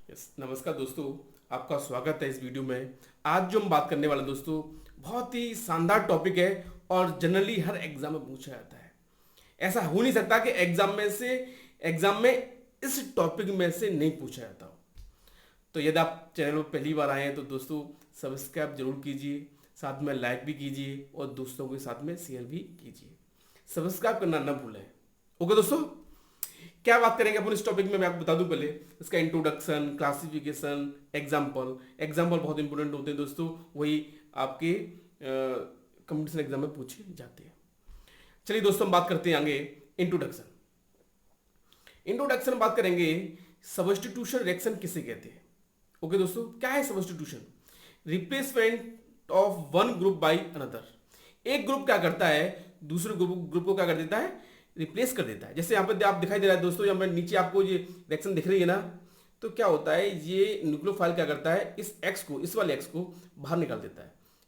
नमस्कार दोस्तों, आपका स्वागत है इस वीडियो में। आज जो हम बात करने वाले हैं दोस्तों, बहुत ही शानदार टॉपिक है और जनरली हर एग्जाम में पूछा जाता है। ऐसा हो नहीं सकता कि एग्जाम में इस टॉपिक में से नहीं पूछा जाता हो। तो यदि आप चैनल पर पहली बार आए हैं तो दोस्तों सब्सक्राइब जरूर कीजिए, साथ में लाइक भी कीजिए और दोस्तों के साथ में शेयर भी कीजिए। सब्सक्राइब करना ना भूलें। ओके दोस्तों, क्या बात करेंगे अपन इस टॉपिक में, मैं आपको बता दूं पहले इसका इंट्रोडक्शन, क्लासिफिकेशन, एग्जाम्पल बहुत इंपॉर्टेंट होते हैं दोस्तों, वही आपके कंपटीशन एग्जाम में पूछे जाते हैं। चलिए दोस्तों, हम बात करते हैं आगे इंट्रोडक्शन में बात करेंगे सब्स्टिट्यूशन रिएक्शन किसे कहते हैं। ओके दोस्तों, क्या है substitution? Replacement of one group by another. एक ग्रुप क्या करता है, दूसरे ग्रुप को क्या कर देता है, रिप्लेस कर देता है। जैसे यहाँ पे आप दिखाई दे रहा है दोस्तों, यहाँ पे नीचे आपको ये रिएक्शन दिख रही है ना, तो क्या होता है, ये न्यूक्लियोफाइल क्या करता है, इस एक्स को, इस वाले एक्स को बाहर निकाल देता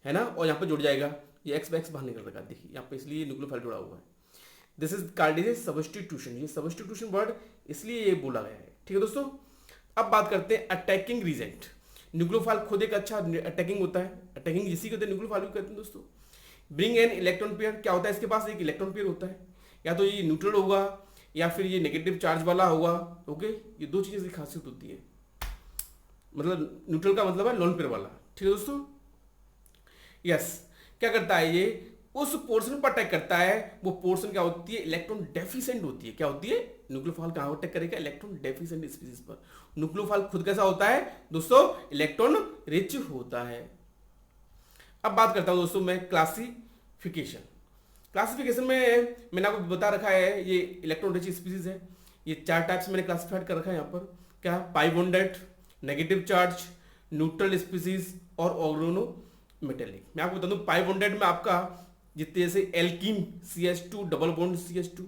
है ना, और यहाँ पे जुड़ जाएगा, ये एक्स बाहर निकल देगा। देखिए यहाँ पे इसलिए न्यूक्लियोफाइल जुड़ा हुआ है। This is called as substitution. ये सब्स्टिट्यूशन वर्ड इसलिए ये बोला गया है। ठीक है दोस्तों, अब बात करते हैं अटैकिंग रीजेंट। न्यूक्लियोफाइल खुद एक अच्छा अटैकिंग होता है, अटैकिंग जिसी कहते हैं न्यूक्लियोफाइल भी कहते हैं दोस्तों। ब्रिंग एन इलेक्ट्रॉन पेयर, क्या होता है, इसके पास एक इलेक्ट्रॉन पेयर होता है, या तो ये न्यूट्रल होगा या फिर ये नेगेटिव चार्ज वाला होगा। ओके, ये दो चीजें की खासियत होती है। मतलब न्यूट्रल का मतलब है लोन पेयर वाला। ठीक है दोस्तों, यस। क्या करता है, ये उस पोर्शन पर अटैक करता है, वो पोर्शन क्या होती है, इलेक्ट्रॉन डेफिशिएंट होती है। क्या होती है, न्यूक्लियोफाइल कहां अटैक करेगा, इलेक्ट्रॉन डेफिशिएंट स्पीसीज पर। न्यूक्लियोफाइल खुद कैसा होता है दोस्तों, इलेक्ट्रॉन रिच होता है। अब बात करता हूं दोस्तों मैं क्लासिफिकेशन में मैंने आपको बता रखा है, ये इलेक्ट्रॉन रिच स्पीसीज है। ये चार टाइप्स मैंने क्लासिफाइड कर रखा है यहाँ पर। क्या, पाई bonded, negative charge, neutral species और ऑर्गेनोमेटेलिक। मैं आपको बता दूं, पाई बॉन्डेड में आपका जितने जैसे alkene CH2 double bond CH2,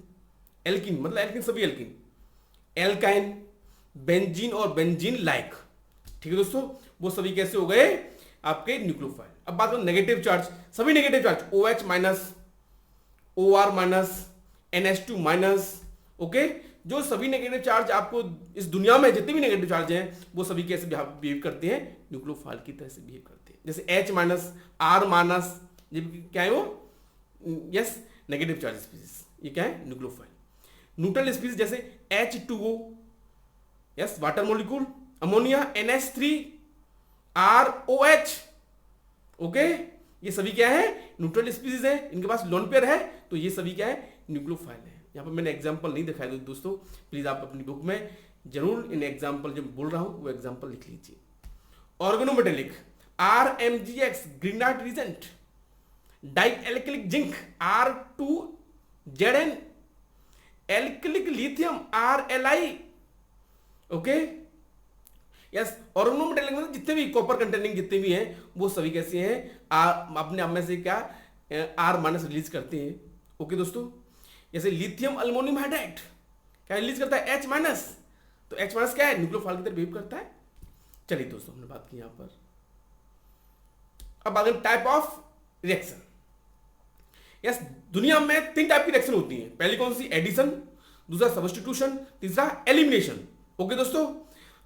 alkene मतलब एल्कीन सभी एल्कीन, एल्काइन, बेंजीन और बेंजीन लाइक। ठीक है दोस्तों, वो सभी कैसे हो गए आपके न्यूक्लियोफाइल। अब बात करो नेगेटिव चार्ज, सभी negative charge, OH minus, OR minus, NH2 minus. Okay, जो सभी नेगेटिव चार्ज आपको इस दुनिया में जितने भी नेगेटिव चार्ज हैं, वो सभी कैसे बिहेव करते हैं, न्यूक्लियोफाइल की तरह से बिहेव करते हैं। जैसे H माइनस, R माइनस, क्या है वो, यस, नेगेटिव चार्ज स्पीसीज, ये क्या है, न्यूक्लियोफाइल। न्यूट्रल स्पीसीज जैसे H2O, yes, water molecule, ammonia, NH3, ROH। Okay, ये सभी क्या है, न्यूट्रल स्पीसीज है, इनके पास लोन पेयर है, तो ये सभी क्या है, न्यूक्लियोफाइल है। यहाँ पर मैंने एग्जांपल नहीं दिखाया दोस्तों, प्लीज आप अपनी बुक में जरूर इन एग्जांपल जो बोल रहा हूं वो एग्जांपल लिख लीजिए। Organometallic, RMGX Grignard reagent, dialkyl zinc R2ZN, alkyl lithium RLI। Okay, yes, organometallic मतलब जितने भी कॉपर कंटेनिंग जितने भी हैं, वो सभी कैसे हैं, अपने आप में से क्या R माइनस रिलीज करते हैं। ओके दोस्तों, जैसे लिथियम अल्मोनियम हाइड्राइड क्या रिलीज करता है, H माइनस, तो H माइनस क्या है, न्यूक्लियोफाइल की तरह बिहेव करता है। चलिए दोस्तों, हमने बात की यहां पर। अब बात करें टाइप ऑफ रिएक्शन। यस, दुनिया में 3 टाइप की रिएक्शन होती है। पहली कौन सी, एडिशन, दूसरा सब्स्टिट्यूशन, तीसरा एलिमिनेशन। ओके दोस्तों,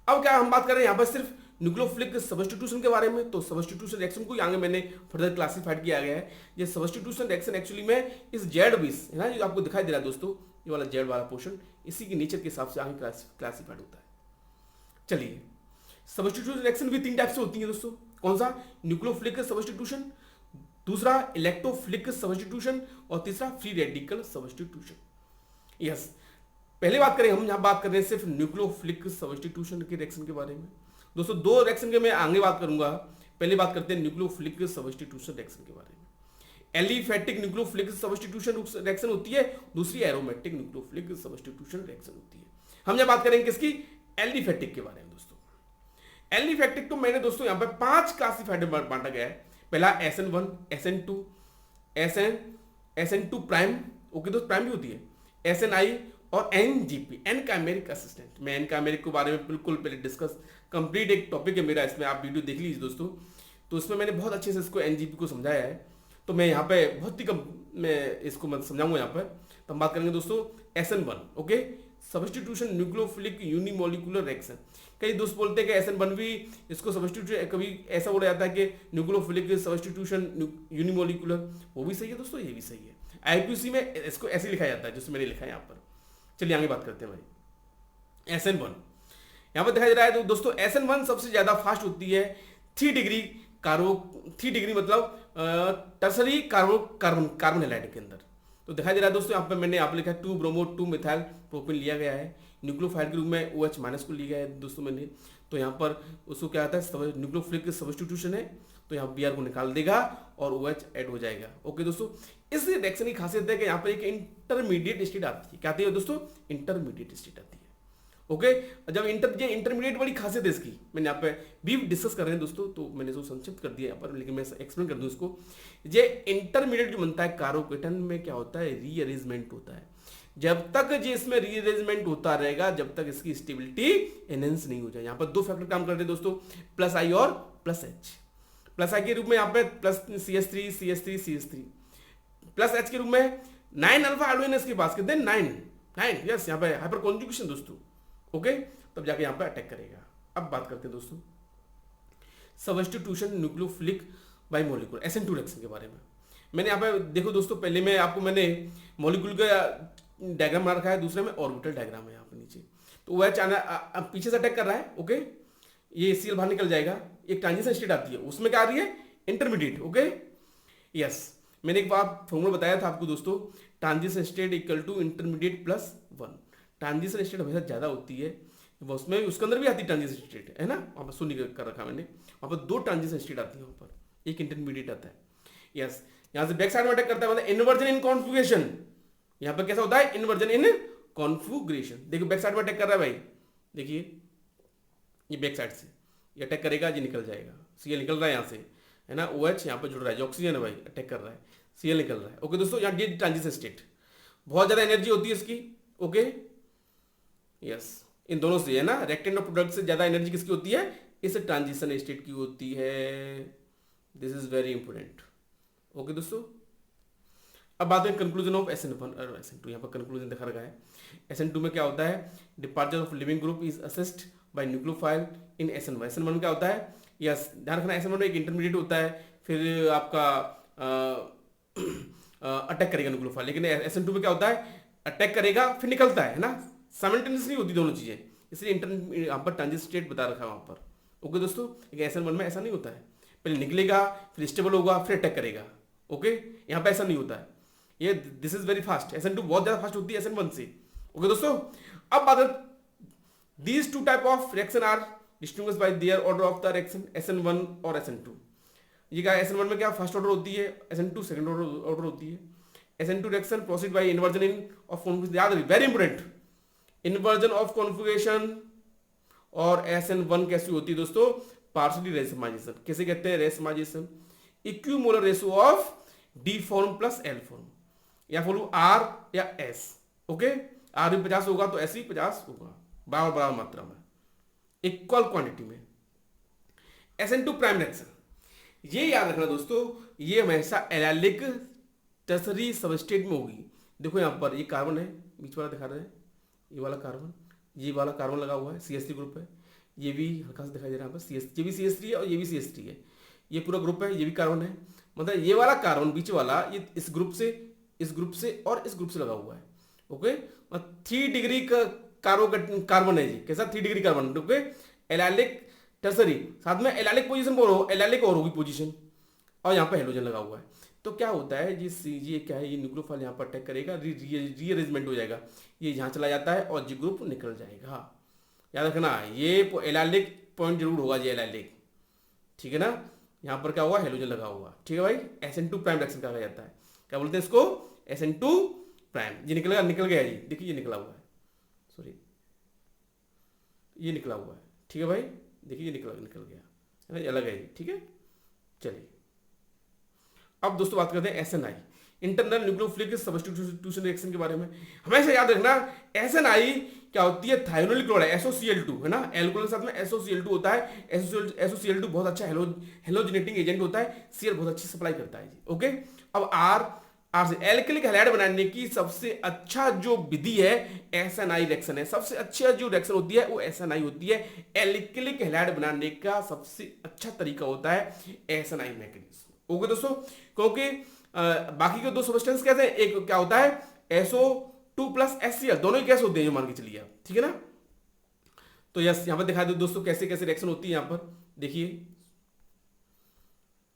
अब क्या हम बात कर रहे हैं यहां पर सिर्फ न्यूक्लियोफिलिक सब्स्टिट्यूशन के बारे में। तो सब्स्टिट्यूशन रिएक्शन को आगे मैंने फर्दर क्लासिफाइड किया गया है। ये सब्स्टिट्यूशन रिएक्शन एक्चुअली में इस Z20 है ना, जो आपको दिखाई दे रहा है दोस्तों, ये वाला Z वाला पोर्शन, इसी के नेचर के हिसाब से आगे क्लासिफाइड होता है। चलिए, सब्स्टिट्यूशन रिएक्शन भी 3 टाइप से होती है दोस्तों। कौन सा, न्यूक्लियोफिलिक सब्स्टिट्यूशन, दूसरा इलेक्ट्रोफिलिक सब्स्टिट्यूशन और तीसरा फ्री रेडिकल सब्स्टिट्यूशन। यस, पहले बात करें, हम यहां बात कर रहे हैं सिर्फ न्यूक्लियोफिलिक सब्स्टिट्यूशन के रिएक्शन के बारे में दोस्तों। 2 रिएक्शन के मैं आगे बात करूंगा। पहले बात करते हैं न्यूक्लियोफिलिक सब्स्टिट्यूशन रिएक्शन के बारे में। एलिफेटिक न्यूक्लियोफिलिक सब्स्टिट्यूशन रिएक्शन होती है, दूसरी एरोमेटिक न्यूक्लियोफिलिक सब्स्टिट्यूशन रिएक्शन होती है। हम यहां बात करेंगे किसकी, एलिफेटिक के बारे में दोस्तों। एलिफेटिक को मैंने दोस्तों यहां पर 5 क्लासिफाइड में बांटा गया है। पहला SN1, SN2, SN2 prime. Okay दोस्तों, प्राइम भी होती है, SNI और NGP, एनकाइमेरिक असिस्टेंट। मैं एनकाइमेरिक के बारे में बिल्कुल पहले डिस्कस, कंप्लीट एक टॉपिक है मेरा, इसमें आप वीडियो देख लीजिए दोस्तों। तो इसमें मैंने बहुत अच्छे से इसको NGP को समझाया है, तो मैं यहाँ पे बहुत ही कम मैं इसको समझाऊंगा यहाँ पर। तो हम बात करेंगे दोस्तों SN1, okay, substitution nucleophilic unimolecular reaction. कई दोस्त बोलते हैं कि SN1 भी इसको सब्स्टिट्यूशन, कभी ऐसा बोला जाता है कि न्यूक्लियोफिलिक सब्स्टिट्यूशन यूनिमोलिकुलर, वो भी सही है दोस्तों, ये भी सही है। IPC में इसको ऐसे लिखा जाता है जैसे मैंने लिखा है यहाँ पर। चलिए आगे बात करते हैं भाई। SN1 यहाँ पर दिखाई दे रहा है तो दोस्तों SN1 सबसे ज्यादा फास्ट होती है 3 डिग्री 3 डिग्री मतलब टर्सरी कार्बन हैलाइड के अंदर। तो दिखाई दे रहा है दोस्तों यहाँ पे मैंने आप लिखा है 2 ब्रोमो 2 मिथाइल प्रोपेन लिया गया है। न्यूक्लियोफाइल के रूप में OH माइनस को लिया गया है दोस्तों मैंने। तो यहाँ पर उसको क्या आता है, न्यूक्लियोफिलिक सब्स्टिट्यूशन है, तो यहाँ Br को निकाल देगा और OH ऐड हो जाएगा। ओके दोस्तों, इस रिएक्शन की खासियत है कि यहाँ पर एक इंटरमीडिएट स्टेट आती है। क्या आती है दोस्तों? इंटरमीडिएट स्टेट आती है। ओके, जब इंटरमीडिएट वाली खासियत है इसकी, मैंने यहाँ पे भी डिस्कस कर रहे हैं दोस्तों, तो मैंने इसको संक्षिप्त कर दिया यहाँ पर, लेकिन मैं एक्सप्लेन कर दूं इसको। ये इंटरमीडिएट जो बनता है कार्बोकेटन में क्या होता है, रीअरेंजमेंट होता है। जब तक जो इसमें रीअरेंजमेंट होता रहेगा जब तक इसकी स्टेबिलिटी एनहेंस नहीं हो जाए। यहाँ पर 2 फैक्टर काम करते हैं दोस्तों, प्लस आई और प्लस एच। प्लस आई के रूप में यहाँ पे प्लस CH3 प्लस एच के रूप में 9 अल्फा एल्डोइन इसके पास, कितने 9 यस, यहाँ पे हाइपर कॉन्जुगेशन दोस्तों। ओके, तब जाके यहाँ पे अटैक करेगा। अब बात करते हैं दोस्तों सब्स्टिट्यूशन न्यूक्लियोफिलिक बाइमोलिकुलर SN2 रिएक्शन के बारे में। मैंने यहाँ पे देखो दोस्तों, पहले में आपको मैंने मॉलिक्यूल का डायग्राम बना रखा है, दूसरे में ऑर्बिटल डायग्राम है यहाँ पे नीचे। तो वह पीछे से अटैक कर रहा है। ओके, ये Cl बाहर निकल जाएगा, एक ट्रांजिशन स्टेट आती है, उसमें क्या आ रही है, इंटरमीडिएट। ओके यस, मैंने एक बार फॉर्मूला बताया था आपको दोस्तों, transition state equal to intermediate plus 1। Transition state हमेशा ज्यादा होती है, उसमें उसके अंदर भी आती है ट्रांजिशन स्टेट, है ना, वहाँ पर शून्य कर रखा मैंने, वहाँ पर 2 ट्रांजिशन स्टेट आती है, वहाँ पर एक इंटरमीडिएट आता है। यस, यहाँ से बैक साइड में अटैक करता है, मतलब इन्वर्जन इन कॉन्फिगरेशन। यहाँ पर कैसा होता है, इन्वर्जन इन कॉन्फिगरेशन। देखो बैक साइड में अटैक कर रहा है भाई, देखिए ये बैक साइड से ये अटैक करेगा, ये निकल जाएगा, Cl निकल रहा है यहाँ से, है ना, OH यहाँ पर जुड़ रहा है, जो ऑक्सीजन है भाई अटैक कर रहा है, Cl निकल रहा है। ओके दोस्तों, यहाँ ये ट्रांजिशन स्टेट बहुत ज्यादा एनर्जी होती है इसकी। ओके यस, इन दोनों से, है ना, रेक्टेंट और प्रोडक्ट से ज्यादा एनर्जी किसकी होती है, इस ट्रांजिशन स्टेट की होती है। This is very important. Okay दोस्तों, अब बात करें कंक्लूजन ऑफ SN1 और SN2। यहाँ पर कंक्लूजन दिखा रखा है। SN2 में क्या होता है, departure of leaving group is assist by nucleophile in SN1। SN1 में क्या होता है, यस ध्यान रखना, SN1 में एक इंटरमीडिएट होता है, फिर आपका अटैक करेगा न्यूक्लियोफाइल, लेकिन SN2 में क्या होता है, अटैक करेगा फिर निकलता है ना, साइमल्टेनियसली होती दोनों चीजें, इसलिए यहाँ पर ट्रांजिशन स्टेट बता रखा है वहां पर। ओके दोस्तों, लेकिन SN1 में ऐसा नहीं होता है, पहले निकलेगा फिर स्टेबल होगा फिर अटैक करेगा। ओके, यहाँ पे ऐसा नहीं होता है, ये this is very fast. SN2 बहुत ज्यादा फास्ट होती है SN1 से। ओके दोस्तों, अब बात, these 2 type of reaction are distinguished by their order of the reaction, SN1 और SN2। ये क्या, SN1 में क्या फर्स्ट ऑर्डर होती है, SN2 सेकंड ऑर्डर होती है। SN2 reaction proceed bye inversion in of configuration, याद रखिए very important, inversion of configuration. और SN1 कैसी होती है दोस्तों, पार्शियली रेसिमाइजेशन। कैसे कहते हैं, racemisation, equimolar ratio of D form plus L form, या बोलूं R या S। ओके, R भी 50 होगा तो S भी 50 होगा, बराबर मात्रा में, इक्वल क्वांटिटी में। SN2 प्राइम रिएक्शन, ये याद रखना दोस्तों, ये हमेशा एलाइलिक टर्सरी सबस्टेट में होगी। देखो यहाँ पर ये कार्बन है, बीच वाला दिखा रहे हैं, ये वाला कार्बन, ये वाला कार्बन लगा हुआ है, CH3 ग्रुप है, ये भी हल्का सा दिखाई दे रहा है यहाँ पर, ये भी CH3 है और ये भी CH3 है, ये पूरा ग्रुप है, ये भी कार्बन है, मतलब ये वाला कार्बन बीच वाला ये इस ग्रुप से और इस ग्रुप से लगा हुआ है। ओके, 3 डिग्री का कार्बन है जी, कैसा 3 degree carbon. Okay, allylic tertiary, साथ में एलाइलिक पोजीशन बोलो, एलाइलिक और होगी पोजीशन, और यहाँ पे हेलोजन लगा हुआ है। तो क्या होता है ये क्या है, ये न्यूक्लियोफाइल यहाँ पर अटैक करेगा, रीअरेंजमेंट हो जाएगा, ये यहाँ चला जाता है और जी ग्रुप निकल जाएगा। याद रखना, ये एलाइलिक पॉइंट जरूर होगा, ये एलाइलिक, ठीक है ना, यहाँ पर क्या हुआ, हेलोजन लगा हुआ, ठीक है भाई। SN2 प्राइम रिएक्शन कहा जाता है, क्या बोलते हैं इसको, SN2 प्राइम। ये निकल गया जी, देखिए ये निकला हुआ है, सॉरी ये निकला हुआ है, ठीक है भाई, देखिए ये निकल गया, ये अलग है जी, ठीक है। चलिए अब दोस्तों बात करते हैं SNI, internal nucleophilic substitution reaction के बारे में। हमेशा याद रखना, SNI क्या होती है, थायोनिल क्लोराइड SOCl2, है ना, एल्कोहल के साथ में SOCl2 होता है। SOCl2 बहुत अच्छा हेलोजिनेटिंग एजेंट होता है, Cl बहुत अच्छी सप्लाई करता है जी। ओके, अब आर से एल्किलिक हैलाइड बनाने की सबसे अच्छा जो विधि है SNI रिएक्शन है। सबसे अच्छा जो रिएक्शन होती है वो SNI होती है। एल्किलिक हैलाइड बनाने का सबसे अच्छा तरीका होता है SNI मैकेनिज्म। ओके दोस्तों, क्योंकि बाकी के दो सब्सटेंस कैसे हैं, एक क्या होता है SO2 प्लस HCl, दोनों ही गैस होते हैं जो मान के चलिए आप, ठीक है ना। तो यस यहां पर दिखा दो दोस्तों कैसे कैसे रिएक्शन होती है। यहां पर देखिए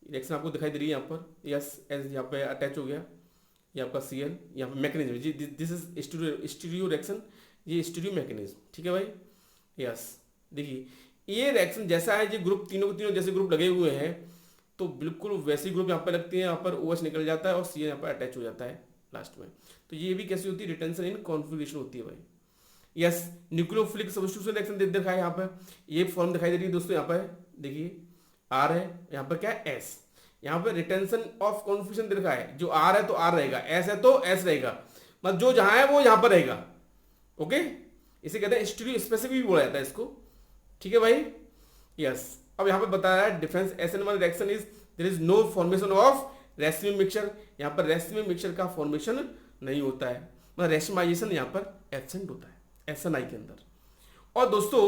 रिएक्शन आपको दिखाई दे रही है यहां पर, यस एस यहाँ पे अटैच हो गया, ये आपका Cl, यहाँ पे मैकेनिज्म जी, दिस इज स्टीरियो रिएक्शन, ये स्टीरियो मैकेनिज्म, ठीक है भाई। यस देखिए ये रिएक्शन जैसा है, ये ग्रुप तीनों के तीनों जैसे ग्रुप लगे हुए हैं, तो बिल्कुल वैसे ग्रुप यहाँ पे लगते हैं, यहाँ पर OH निकल जाता है और Cl यहाँ पर अटैच हो जाता है लास्ट में। तो ये भी कैसी होती है, रिटेंशन इन कॉन्फिगरेशन होती है भाई। यस न्यूक्लियोफिलिक सब्स्टिट्यूशन रिएक्शन दिखा है यहाँ पर, ये फॉर्म दिखाई दे रही है दोस्तों, यहाँ पर देखिए R है, यहाँ पर क्या है S, यहाँ पे रिटेंशन ऑफ कॉन्फिगरेशन दिखा है, जो R है तो R रहेगा, S है तो S रहेगा, मतलब जो जहां है वो यहां पर रहेगा। ओके, इसे कहते हैं स्टीरियो स्पेसिफिक भी बोला जाता है इसको, ठीक है भाई। यस अब यहाँ पे बताया है difference SN1 reaction is there is no formation of racemic mixture, यहाँ पर रेसिमी मिक्सचर का फॉर्मेशन नहीं होता है, मतलब रेसिमाइजेशन यहाँ पर एब्सेंट होता है SNI के अंदर। और दोस्तों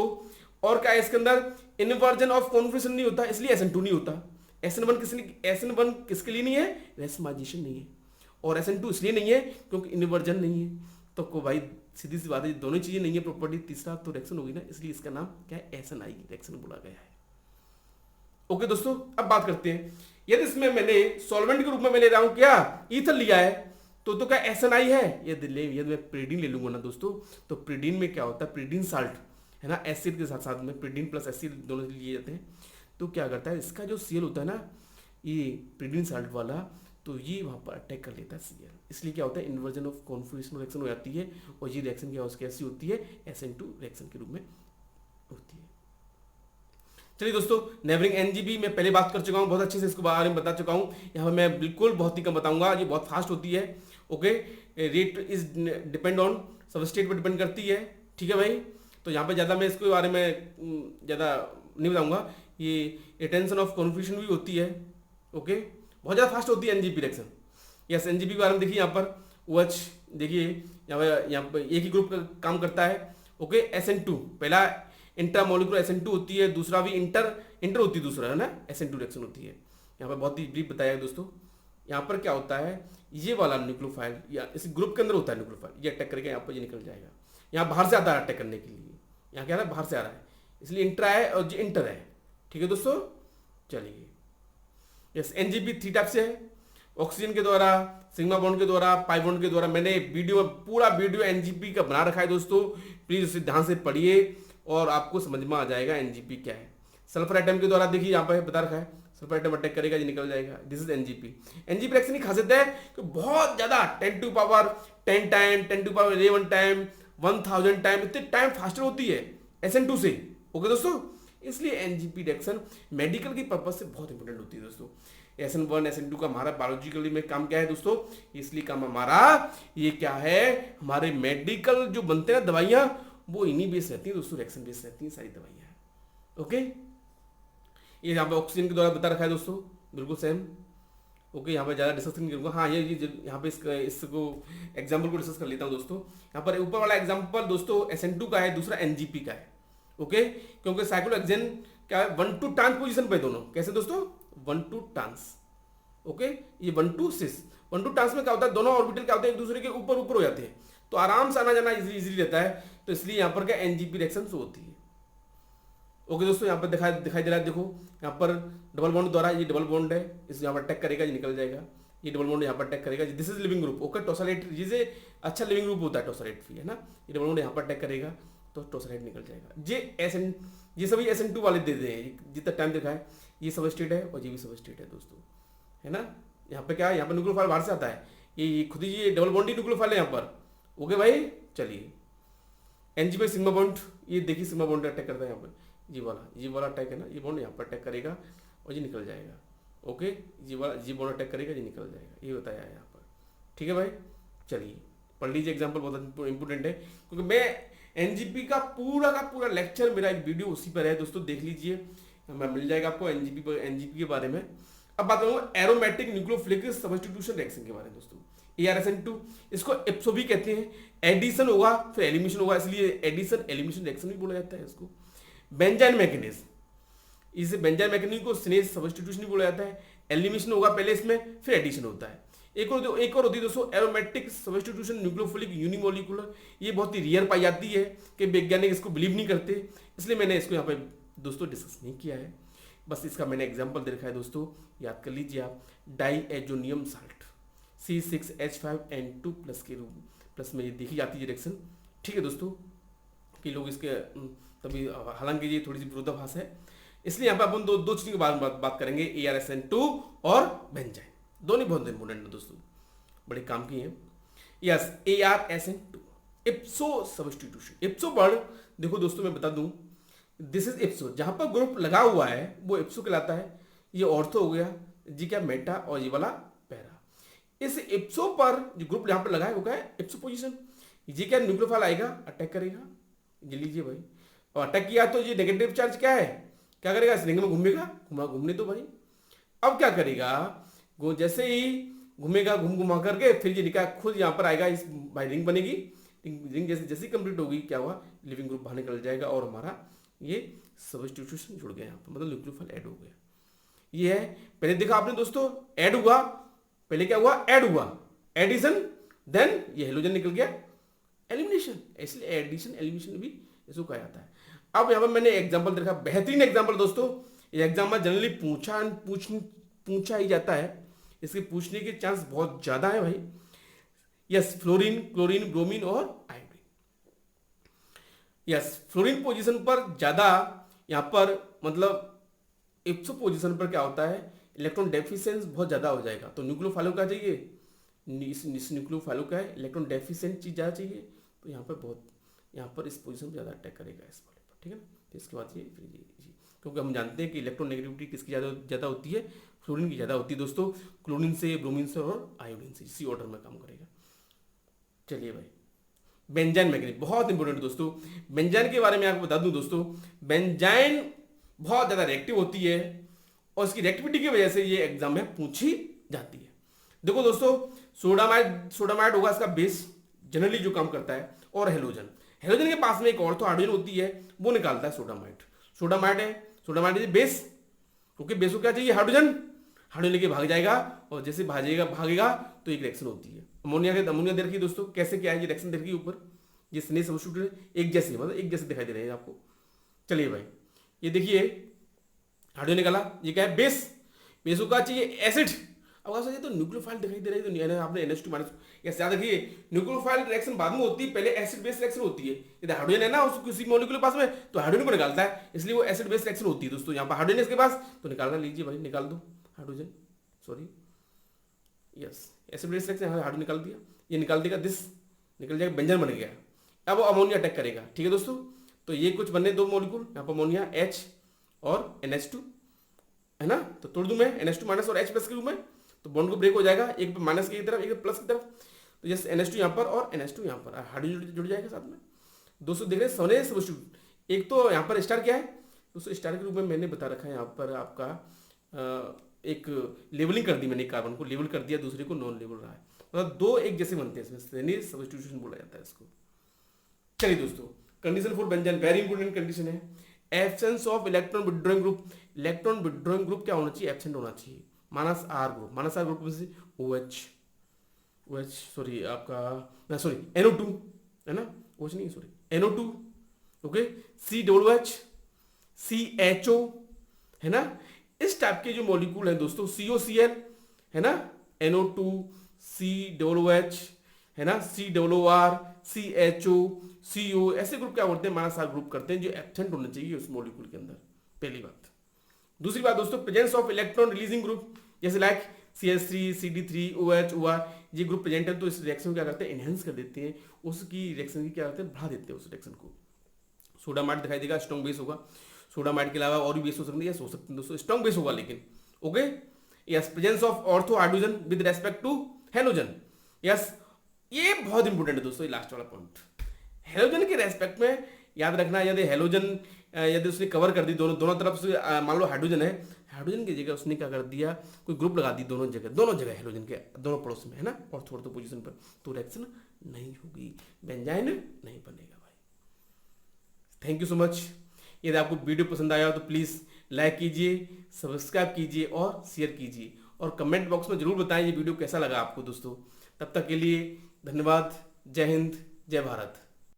और क्या है इसके अंदर, इन्वर्जन ऑफ कॉन्फिगरेशन नहीं होता, इसलिए SN2 नहीं होता। SN1 किसके लिए नहीं है, रेसिमाइजेशन नहीं है, और SN2 इसलिए नहीं है क्योंकि इन्वर्जन नहीं है। तो को भाई सीधी सी बात है, दोनों चीजें नहीं है प्रॉपर्टी, तीसरा तो रिएक्शन होगी ना, इसलिए इसका नाम क्या है SNI रिएक्शन बोला गया है। ओके दोस्तों अब बात करते हैं, यदि इसमें मैंने सॉल्वेंट के रूप में मैं ले रहा हूं क्या, ईथर लिया है, तो क्या SNI है, यदि मैं प्रीडीन ले लूंगा ना दोस्तों, तो प्रीडीन में क्या होता है, प्रीडीन साल्ट है ना, एसिड के साथ साथ में प्रीडीन प्लस एसिड दोनों लिए जाते हैं। तो क्या करता है, इसका जो Cl होता है ना, ये प्रीडीन साल्ट वाला, तो ये वहां पर अटैक कर लेता है Cl, इसलिए क्या होता है इन्वर्जन ऑफ कॉन्फिगरेशन रिएक्शन हो जाती है, और ये रिएक्शन क्या कैसी होती है, SN2 रिएक्शन के रूप में होती है। चलिए दोस्तों नेवरिंग NGP मैं पहले बात कर चुका हूँ, बहुत अच्छे से इसको बारे में बता चुका हूँ, यहाँ पर मैं बिल्कुल बहुत ही कम बताऊंगा, ये बहुत फास्ट होती है। Okay, rate is depend on substrate पर डिपेंड करती है, ठीक है भाई। तो यहाँ पे ज़्यादा मैं इसके बारे में ज़्यादा नहीं बताऊंगा, ये रिटेंशन ऑफ कॉन्फिगरेशन भी होती है। ओके, बहुत ज़्यादा फास्ट होती है NGP रिएक्शन। यस NGP के बारे में देखिए, यहाँ पर OH देखिए, यहाँ पर एक ही ग्रुप का काम करता है। ओके, SN2 पहला इंट्रामोलिकुलर SN2 होती है, दूसरा भी इंटर होती है, दूसरा है ना SN2 रिएक्शन होती है। यहाँ पर बहुत ही ब्रीफ बताया दोस्तों। यहाँ पर क्या होता है, ये वाला न्यूक्लियोफाइल या इस ग्रुप के अंदर होता है न्यूक्लियोफाइल, ये अटैक करके यहाँ पर ये निकल जाएगा, यहाँ बाहर से आता है अटैक करने के लिए, यहाँ क्या है बाहर से आ रहा है, इसलिए इंट्रा है और जो इंटर है, ठीक है दोस्तों। चलिए यस NGP 3 टाइप से है, ऑक्सीजन के द्वारा, सिग्मा बॉन्ड के द्वारा, पाई बॉन्ड के द्वारा। मैंने वीडियो पूरा वीडियो NGP का बना रखा है दोस्तों, प्लीज उसे ध्यान से पढ़िए और आपको समझ में आ जाएगा NGP क्या है। सल्फर एटम के द्वारा देखिए यहाँ पर बता रखा है, सल्फर एटम अटैक करेगा ये निकल जाएगा, दिस इज NGP रिएक्शन की खासियत है कि बहुत ज्यादा 10 to power 10 time, 10 to power 11 time, 1000 time, इतने टाइम फास्टर होती है SN2 से। ओके दोस्तों, इसलिए NGP रिएक्शन मेडिकल की पर्पज से बहुत इंपॉर्टेंट होती है दोस्तों। SN1 SN2 का हमारा बायोलॉजिकली में काम क्या है दोस्तों, इसलिए काम हमारा ये क्या है, हमारे मेडिकल जो बनते हैं दवाइयां वो इन्हीं बेस रहती है दोस्तों, रिएक्शन बेस रहती है सारी दवाइयां। ओके, ये यहाँ पे ऑक्सीजन के द्वारा बता रखा है दोस्तों, बिल्कुल सेम। ओके, यहाँ पे ज़्यादा डिस्कस नहीं करूँगा, हाँ ये यहाँ पे इसको एग्जाम्पल को डिस्कस कर लेता हूँ दोस्तों। यहाँ पर ऊपर वाला एग्जाम्पल दोस्तों SN2 का है, दूसरा NGP का है। ओके, क्योंकि साइक्लोहेक्सेन क्या है 1 to trans पोजीशन पे दोनों, कैसे दोस्तों 1 to trans। ओके, ये 1 to cis, 1 to trans में क्या होता है, दोनों ऑर्बिटल क्या होते हैं एक दूसरे के ऊपर ऊपर हो जाते हैं, तो आराम से आना जाना इजीली रहता है, तो इसलिए यहाँ पर क्या NGP रिएक्शन होती है। ओके दोस्तों, यहाँ पर दिखाई दे रहा है, देखो यहाँ पर डबल बॉन्ड द्वारा, ये डबल बॉन्ड है, इस यहाँ पर अटैक करेगा ये निकल जाएगा, ये डबल बॉन्ड यहाँ पर अटैक करेगा, this is leaving group. Okay, tosylate जिसे अच्छा लिविंग ग्रुप होता है टोसालाइट भी है ना, ये डबल बॉन्ड यहाँ पर अटैक करेगा तो टोसालाइट निकल जाएगा। ये सभी SN2 वाले दे हैं, जितना टाइम देखा है ये सब स्टेट है और ये भी सब स्टेट है दोस्तों, है ना। यहाँ पे क्या है, यहाँ पर न्यूक्लियोफाइल बाहर से आता है, ये खुद ही ये डबल बॉन्ड ही न्यूक्लियोफाइल है यहाँ पर। ओके भाई, चलिए NGP सिग्मा बॉन्ड, ये देखिए सिग्मा बॉन्ड अटैक करता है यहाँ पर, ये वाला अटैक है ना, ये बॉन्ड यहाँ पर अटैक करेगा और ये निकल जाएगा। ओके, ये बॉन्ड अटैक करेगा ये निकल जाएगा, ये बताया है यहाँ पर, ठीक है भाई। चलिए पढ़ लीजिए, एग्जाम्पल बहुत इंपॉर्टेंट है, क्योंकि मैं NGP का पूरा लेक्चर मेरा एक वीडियो उसी पर है दोस्तों, देख लीजिए, मिल जाएगा आपको NGP के बारे में। अब बात करूँगा एरोमेटिक न्यूक्लियोफिलिक सब्स्टिट्यूशन रिएक्शन के बारे में दोस्तों। ArSN2, इसको एप्सो भी कहते हैं। एडिशन होगा फिर एलिमिनेशन होगा, इसलिए एडिशन एलिमिनेशन रिएक्शन भी बोला जाता है इसको। बेंजाइन मैकेनिज्म, इसे बेंजाइन मैकेनिज्म को स्नेह सब्स्टिट्यूशन भी बोला जाता है। एलिमिनेशन होगा पहले इसमें, फिर एडिशन होता है। एक और होती है दोस्तों एरोमेटिक सब्स्टिट्यूशन न्यूक्लियोफिलिक यूनिमोलिकुलर। ये बहुत ही रेयर पाई जाती है कि वैज्ञानिक इसको बिलीव नहीं करते, इसलिए मैंने इसको यहाँ पे दोस्तों डिस्कस नहीं किया है। बस इसका मैंने एग्जाम्पल दे रखा है दोस्तों, याद कर लीजिए आप। डाईएजोनियम साल्ट C6H5N2 प्लस के रूप प्लस में ये देखी जाती है रिएक्शन। ठीक है दोस्तों, कि लोग इसके तभी, हालांकि ये थोड़ी सी विरोधाभास है, इसलिए यहाँ पर अपन दो चीज़ों के बात करेंगे, ArSN2 और बेंजाइन। दोनों बहुत इंपॉर्टेंट है दोस्तों, बड़े काम की हैं। Yes, ArSN2 इप्सो substitution. इप्सो वर्ड देखो दोस्तों मैं बता दूं, दिस इज इप्सो, जहां पर ग्रुप लगा हुआ है वो इप्सो कहलाता है। ये ऑर्थो हो गया जी, क्या मेटा, और ये वाला पैरा। इस इप्सो पर जो ग्रुप यहां पर लगा है वो क्या है, इप्सो पोजीशन। ये क्या न्यूक्लियोफाइल आएगा, अटैक करेगा, ये लीजिए भाई, और अटैक किया तो ये नेगेटिव चार्ज क्या है, क्या करेगा, इस रिंग में घूमेगा, घूमने दो भाई। अब क्या करेगा, जैसे ही घूमेगा, घुमा करके फिर ये निकाल खुद यहाँ पर आएगा, इस भाई रिंग बनेगी। रिंग जैसे कंप्लीट होगी, क्या हुआ, लिविंग ग्रुप बाहर निकल जाएगा और हमारा ये सब्स्टिट्यूशन जुड़ गया यहाँ पर, मतलब न्यूक्लियोफाइल ऐड हो गया। ये है, पहले देखा आपने दोस्तों, ऐड हुआ, पहले क्या हुआ, ऐड हुआ, एडिशन, देन ये हेलोजन निकल गया, एलिमिनेशन, इसलिए एडिशन एलिमिनेशन भी इसको कहा जाता है। अब यहाँ पर मैंने एग्जाम्पल देखा, बेहतरीन एग्जाम्पल दोस्तों। ये एग्जाम्पल जनरली पूछा ही जाता है, इसके पूछने के चांस बहुत ज्यादा है भाई। यस, फ्लोरीन, क्लोरीन, ब्रोमीन और आयोडीन। यस, फ्लोरीन पोजीशन पर ज्यादा, यहां पर मतलब इप्सो पोजीशन पर क्या होता है, इलेक्ट्रॉन डेफिशिएंस बहुत ज्यादा हो जाएगा, तो न्यूक्लियोफाइलों का चाहिए, इस न्यूक्लियोफाइलों का इलेक्ट्रॉन डेफिशिएंट चीज ज्यादा चाहिए, तो यहाँ पर बहुत, यहाँ पर इस पोजीशन पर ज्यादा अटैक करेगा इस वाले पर, ठीक है ना। तो इसके बाद ये फिर ये, क्योंकि हम जानते हैं कि इलेक्ट्रॉन नेगेटिविटी किसकी ज्यादा होती है, फ्लोरीन की ज्यादा होती है दोस्तों, क्लोरीन से, ब्रोमीन से और आयोडीन से, इसी ऑर्डर में काम करेगा। चलिए भाई, बेंजाइन मैकेनिज्म बहुत इंपॉर्टेंट दोस्तों। बेंजाइन के बारे में आपको बता दूं दोस्तों, बेंजाइन बहुत ज्यादा रिएक्टिव होती है और इसकी रिएक्टिविटी की वजह से ये एग्जाम में पूछी जाती है। देखो दोस्तों, सोडामाइड होगा इसका बेस, जनरली जो काम करता है, और हेलोजन के पास में एक और तो हाइड्रोजन होती है, वो निकालता है सोडामाइड है बेस, क्योंकि बेस को क्या चाहिए, हाइड्रोजन लेके भाग जाएगा, और जैसे भागेगा तो एक रिएक्शन होती है। अमोनिया दे रखी दोस्तों, कैसे क्या है ये रिएक्शन दे रखी ऊपर, ये स्नेह सब्स्टिट्यूशन एक जैसे, मतलब एक जैसे दिखाई दे रहे हैं आपको। चलिए भाई, ये देखिए हाइड्रोजन निकाला, ये क्या है, बेस को क्या चाहिए, एसिड। अब आप सोचिए तो न्यूक्लियोफाइल दिखाई दे रही है, तो आपने NH2- याद रखिए, न्यूक्लियोफाइल रिएक्शन बाद में होती है, पहले एसिड बेस रिएक्शन होती है। यदि हाइड्रोजन है ना उसको किसी मॉलिक्यूल के पास में, तो हाइड्रोजन को निकालता है, इसलिए वो एसिड बेस रिएक्शन होती है दोस्तों। यहाँ पर हाइड्रोजन इसके पास, तो निकालना, लीजिए भाई निकाल दो hydrogen, sorry yes, acid base reaction hydrogen निकाल दिया, ये निकाल देगा, दिस निकल जाएगा, बेंजन बन गया। अब वो अमोनिया अटैक करेगा, ठीक है दोस्तों। तो ये कुछ बनने दो मॉलिक्यूल, यहाँ पर अमोनिया H और NH2 है ना, तो तोड़ दूं मैं NH2- और H+ के रूप में, तो बॉन्ड को ब्रेक हो जाएगा, एक माइनस की तरफ एक प्लस की तरफ, तो जैसे NH2 यहाँ पर और NH2 यहाँ पर, हाइड्रोजन जुड़ जाएगा साथ में। दोस्तों देख रहे हैं सोने सब्स्टिट्यूट, एक तो यहाँ पर स्टार क्या है दोस्तों, स्टार के रूप में मैंने बता रखा है यहाँ पर आपका एक लेवलिंग कर दी मैंने, कार्बन को लेवल कर दिया, दूसरे को नॉन लेवल रहा है, मतलब दो एक जैसे बनते हैं, इसमें सब्स्टिट्यूशन बोला जाता है इसको। चलिए दोस्तों, condition for benzene very important condition है, absence of electron withdrawing group. Electron withdrawing group क्या होना चाहिए, एब्सेंट होना चाहिए। माइनस आर ग्रुप में से OH सॉरी आपका सॉरी NO2 है ना, OH नहीं sorry NO2, okay, COOH CHO है ना, इस टाइप के जो मॉलिक्यूल है दोस्तों, COCl है ना, NO2 COOH है ना, COOR CHO CO, ऐसे ग्रुप क्या करते हैं, माइनस आर ग्रुप करते हैं, जो एब्सेंट होना चाहिए उस मॉलिक्यूल के अंदर, पहली बात। दूसरी बात दोस्तों, presence of electron releasing group, जैसे like CH3 CD3 OH OR, ये ग्रुप प्रेजेंट है, तो इस रिएक्शन को क्या करते हैं, एनहेंस कर देते हैं, उसकी रिएक्शन की क्या करते हैं, बढ़ा देते हैं उस रिएक्शन को। सोडामाइड दिखाई देगा, स्ट्रॉन्ग बेस होगा, सोडामाइड के अलावा और भी बेस हो सकते हैं, हो सकते हैं दोस्तों, स्ट्रॉन्ग बेस होगा लेकिन, okay. Yes, presence of ortho hydrogen with respect to halogen. Yes, ये बहुत इंपॉर्टेंट है दोस्तों, ये लास्ट वाला पॉइंट, हेलोजन के रेस्पेक्ट में याद रखना, यदि हेलोजन यदि उसने कवर कर दी दोनों दोनों तरफ से, मान लो हाइड्रोजन है, हाइड्रोजन की जगह उसने क्या कर दिया, कोई ग्रुप लगा दी दोनों जगह हाइड्रोजन के दोनों पड़ोस में, है ना, और छोड़ दो पोजीशन पर, तो रिएक्शन नहीं होगी, बेंजाइन नहीं बनेगा भाई। Thank you so much. यदि आपको वीडियो पसंद आया हो तो प्लीज़ लाइक कीजिए, सब्सक्राइब कीजिए और शेयर कीजिए, और कमेंट बॉक्स में जरूर बताएं ये वीडियो कैसा लगा आपको दोस्तों। तब तक के लिए धन्यवाद। जय हिंद, जय भारत।